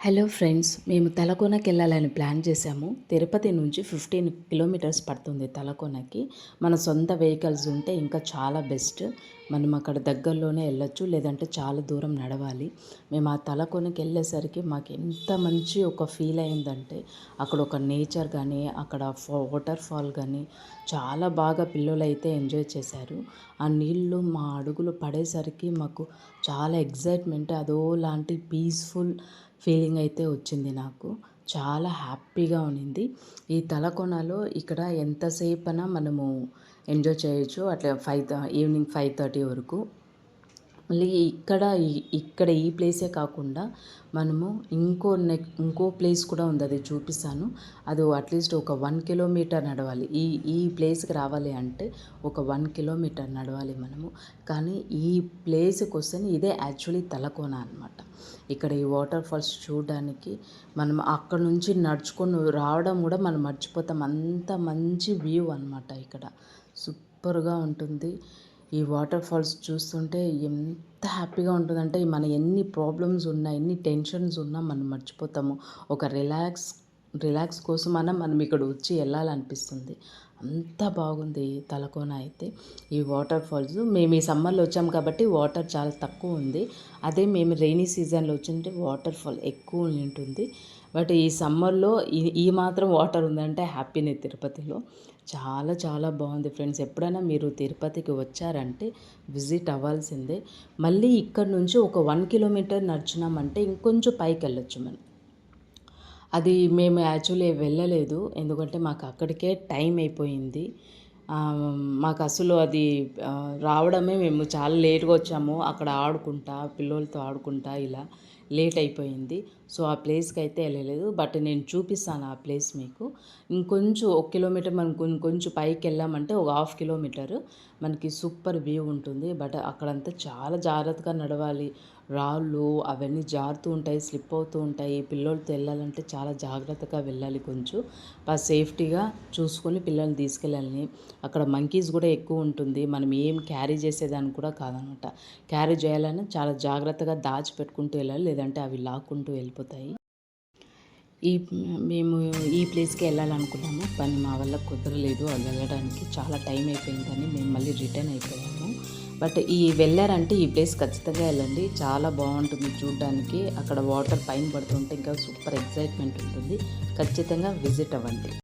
Hello friends, మేము తలకోనకి వెళ్ళాలని plan చేసాము. తిరుపతి నుంచి 15 కిలోమీటర్స్ పడుతుంది తలకోనకి. మన సొంత వెహికల్స్ ఉంటే ఇంకా చాలా బెస్ట్. మనం అక్కడ దగ్గరలోనే వెళ్ళొచ్చు, లేదంటే చాలా దూరం నడవాలి. మేము ఆ తలకోనకి వెళ్ళేసరికి మాకు ఎంత మంచి ఒక ఫీల్ అయిందంటే, అక్కడ ఒక నేచర్ కానీ, అక్కడ వాటర్ ఫాల్ కానీ చాలా బాగా పిల్లలు అయితే ఎంజాయ్ చేశారు. ఆ నీళ్ళు మా అడుగులు పడేసరికి మాకు చాలా ఎగ్జైట్మెంట్, అదో లాంటి పీస్ఫుల్ ఫీలింగ్ అయితే వచ్చింది నాకు. చాలా హ్యాపీగా ఉన్నింది. ఈ తలకోనలో ఇక్కడ ఎంతసేపైనా మనము ఎంజాయ్ చేయొచ్చు. అట్లా ఈవినింగ్ 5:30 వరకు. మళ్ళీ ఇక్కడ ఈ ప్లేసే కాకుండా మనము ఇంకో ప్లేస్ కూడా ఉంది, అది చూపిస్తాను. అది అట్లీస్ట్ ఒక 1 కిలోమీటర్ నడవాలి. ఈ ప్లేస్కి రావాలి అంటే ఒక 1 కిలోమీటర్ నడవాలి మనము. కానీ ఈ ప్లేస్కి వస్తే ఇదే యాక్చువల్లీ తలకోన అనమాట. ఇక్కడ ఈ వాటర్ ఫాల్స్ చూడడానికి మనం అక్కడ నుంచి నడుచుకొని రావడం కూడా మనం మర్చిపోతాం. అంత మంచి వ్యూ అనమాట ఇక్కడ. సూపర్గా ఉంటుంది. ఈ వాటర్ ఫాల్స్ చూస్తుంటే ఎంత హ్యాపీగా ఉంటుందంటే, మన ఎన్ని ప్రాబ్లమ్స్ ఉన్నా, ఎన్ని టెన్షన్స్ ఉన్నా మనం మర్చిపోతాము. ఒక రిలాక్స్ కోసమన్నా మనం ఇక్కడ వచ్చి వెళ్ళాలనిపిస్తుంది. అంత బాగుంది తలకోన అయితే. ఈ వాటర్ ఫాల్స్ మేము ఈ సమ్మర్లో వచ్చాము కాబట్టి వాటర్ చాలా తక్కువ ఉంది. అదే మేము రెయినీ సీజన్లో వచ్చింటే వాటర్ ఫాల్ ఎక్కువ ఉంటుంది. బట్ ఈ సమ్మర్లో ఈ మాత్రం వాటర్ ఉందంటే హ్యాపీనే తిరుపతిలో. చాలా చాలా బాగుంది ఫ్రెండ్స్. ఎప్పుడైనా మీరు తిరుపతికి వచ్చారంటే విజిట్ అవ్వాల్సిందే. మళ్ళీ ఇక్కడ నుంచి ఒక 1 కిలోమీటర్ నడిచినామంటే ఇంకొంచెం పైకి వెళ్ళొచ్చు మనం. అది మేము యాక్చువల్లీ వెళ్ళలేదు, ఎందుకంటే మాకు అక్కడికే టైం అయిపోయింది. మాకు అసలు అది రావడమే మేము చాలా లేట్గా వచ్చాము. అక్కడ ఆడుకుంటా, పిల్లలతో ఆడుకుంటా ఇలా లేట్ అయిపోయింది. సో ఆ ప్లేస్కి అయితే వెళ్ళలేదు. బట్ నేను చూపిస్తాను ఆ ప్లేస్ మీకు. ఇంకొంచెం 1 కిలోమీటర్ మనం ఇంకొంచెం పైకి వెళ్ళామంటే ఒక 1/2 కిలోమీటర్ మనకి సూపర్ వ్యూ ఉంటుంది. బట్ అక్కడంతా చాలా జాగ్రత్తగా నడవాలి. రాళ్ళు అవన్నీ జారుతూ ఉంటాయి, స్లిప్ అవుతూ ఉంటాయి. పిల్లలతో వెళ్ళాలంటే చాలా జాగ్రత్తగా వెళ్ళాలి. కొంచెం సేఫ్టీగా చూసుకొని పిల్లల్ని తీసుకెళ్ళాలి. అక్కడ మంకీస్ కూడా ఎక్కువ ఉంటుంది. మనం ఏం క్యారీ చేసేదాన్ని కూడా కాదనమాట. క్యారీ చేయాలని చాలా జాగ్రత్తగా దాచిపెట్టుకుంటూ వెళ్ళాలి, లేదంటే అవి లాక్కుంటూ వెళ్ళిపోతాయి. మేము ఈ ప్లేస్కి వెళ్ళాలనుకున్నాము, కానీ మా వల్ల కుదరలేదు. అది వెళ్ళడానికి చాలా టైం అయిపోయిందని మేము మళ్ళీ రిటర్న్ అయిపోయాము. బట్ వెళ్ళారంటే ఈ ప్లేస్ ఖచ్చితంగా వెళ్ళండి. చాలా బాగుంటుంది చూడడానికి. అక్కడ వాటర్ పైన పడుతుంటే ఇంకా సూపర్ ఎగ్జైట్మెంట్ ఉంటుంది. ఖచ్చితంగా విజిట్ అవ్వండి.